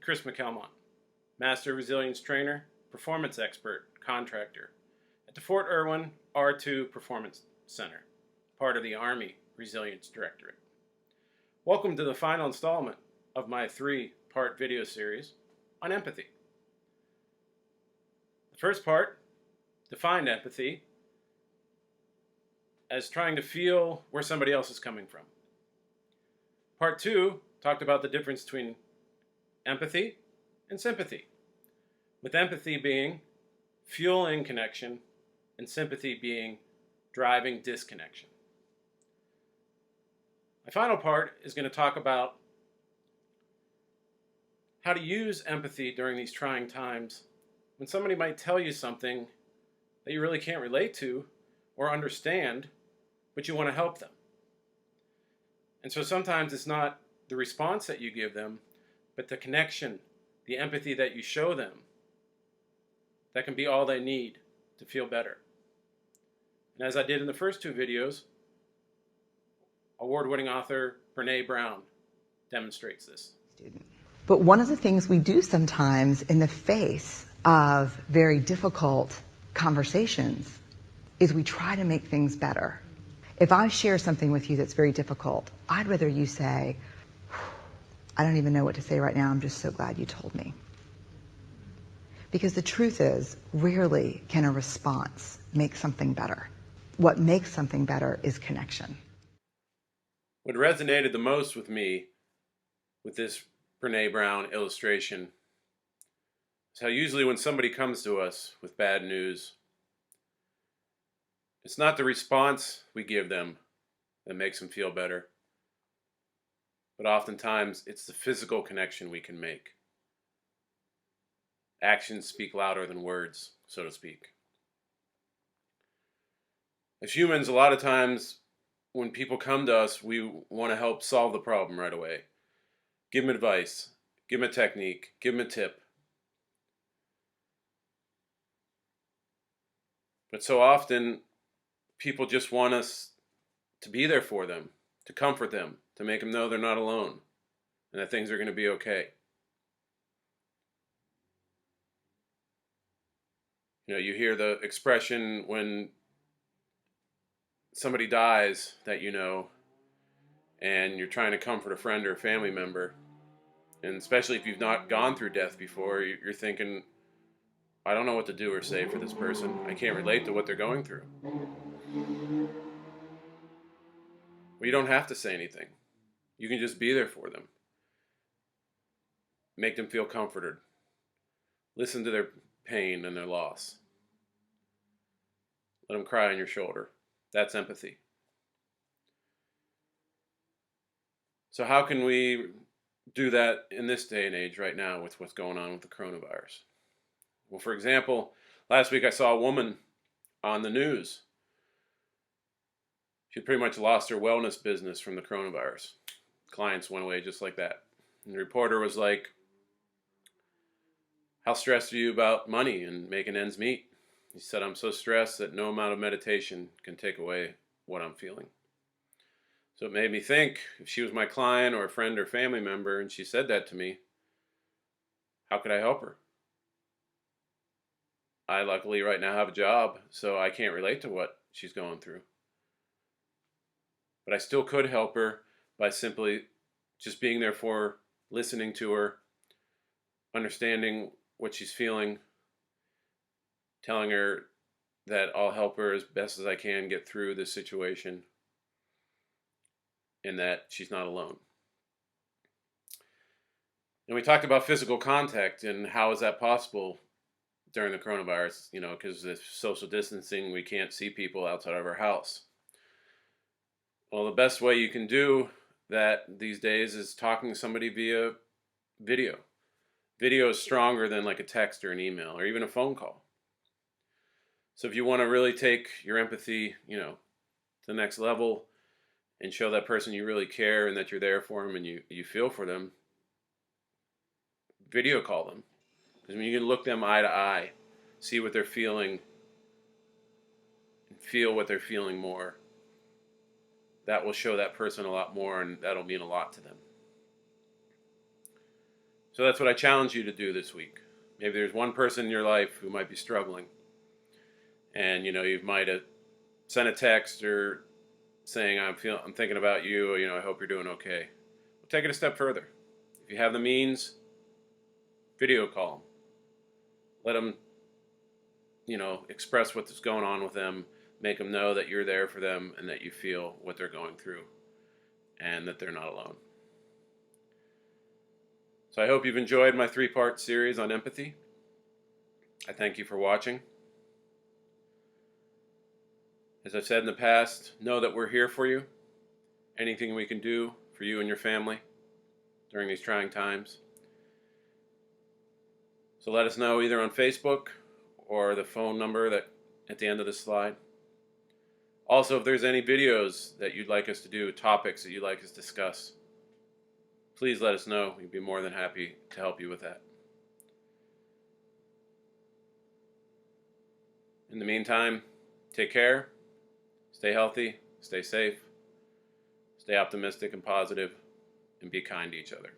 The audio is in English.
Chris McElmont, Master Resilience Trainer, Performance Expert, Contractor at the Fort Irwin R2 Performance Center, part of the Army Resilience Directorate. Welcome to the final installment of my 3-part video series on empathy. The first part defined empathy as trying to feel where somebody else is coming from. Part 2 talked about the difference between empathy and sympathy, with empathy being fueling connection and sympathy being driving disconnection. My final part is going to talk about how to use empathy during these trying times when somebody might tell you something that you really can't relate to or understand, but you want to help them. And so sometimes it's not the response that you give them, but the connection, the empathy that you show them, that can be all they need to feel better. And as I did in the first 2 videos, award-winning author Brené Brown demonstrates this. But one of the things we do sometimes in the face of very difficult conversations is we try to make things better. If I share something with you that's very difficult, I'd rather you say, I don't even know what to say right now, I'm just so glad you told me. Because the truth is, rarely can a response make something better. What makes something better is connection. What resonated the most with me with this Brené Brown illustration is how usually when somebody comes to us with bad news, it's not the response we give them that makes them feel better, but oftentimes it's the physical connection we can make. Actions speak louder than words, so to speak. As humans, a lot of times when people come to us, we want to help solve the problem right away. Give them advice, give them a technique, give them a tip. But so often, people just want us to be there for them, to comfort them, to make them know they're not alone, and that things are going to be okay. You know, you hear the expression when somebody dies that you know, and you're trying to comfort a friend or a family member, and especially if you've not gone through death before, you're thinking, I don't know what to do or say for this person. I can't relate to what they're going through. Well, you don't have to say anything. You can just be there for them. Make them feel comforted. Listen to their pain and their loss. Let them cry on your shoulder. That's empathy. So how can we do that in this day and age right now with what's going on with the coronavirus? Well, for example, last week I saw a woman on the news. She pretty much lost her wellness business from the coronavirus. Clients went away just like that. And the reporter was like, how stressed are you about money and making ends meet? He said, I'm so stressed that no amount of meditation can take away what I'm feeling. So it made me think, if she was my client or a friend or family member and she said that to me, how could I help her? I luckily right now have a job, so I can't relate to what she's going through. But I still could help her by simply just being there for her, listening to her, understanding what she's feeling, telling her that I'll help her as best as I can get through this situation, and that she's not alone. And we talked about physical contact and how is that possible during the coronavirus, you know, because of social distancing, we can't see people outside of our house. Well, the best way you can do that these days is talking to somebody via video. Video is stronger than like a text or an email or even a phone call. So if you want to really take your empathy, you know, to the next level and show that person you really care and that you're there for them and you feel for them, video call them. Because when you can look them eye to eye, see what they're feeling, and feel what they're feeling more, that will show that person a lot more, and that'll mean a lot to them. So that's what I challenge you to do this week. Maybe there's one person in your life who might be struggling, and you might have sent a text or saying, I'm thinking about you, or, I hope you're doing okay. Well, take it a step further. If you have the means, video call them. Let them, express what's going on with them. Make them know that you're there for them and that you feel what they're going through and that they're not alone. So I hope you've enjoyed my 3-part series on empathy. I thank you for watching. As I've said in the past, know that we're here for you. Anything we can do for you and your family during these trying times. So let us know either on Facebook or the phone number that at the end of this slide. Also, if there's any videos that you'd like us to do, topics that you'd like us to discuss, please let us know. We'd be more than happy to help you with that. In the meantime, take care, stay healthy, stay safe, stay optimistic and positive, and be kind to each other.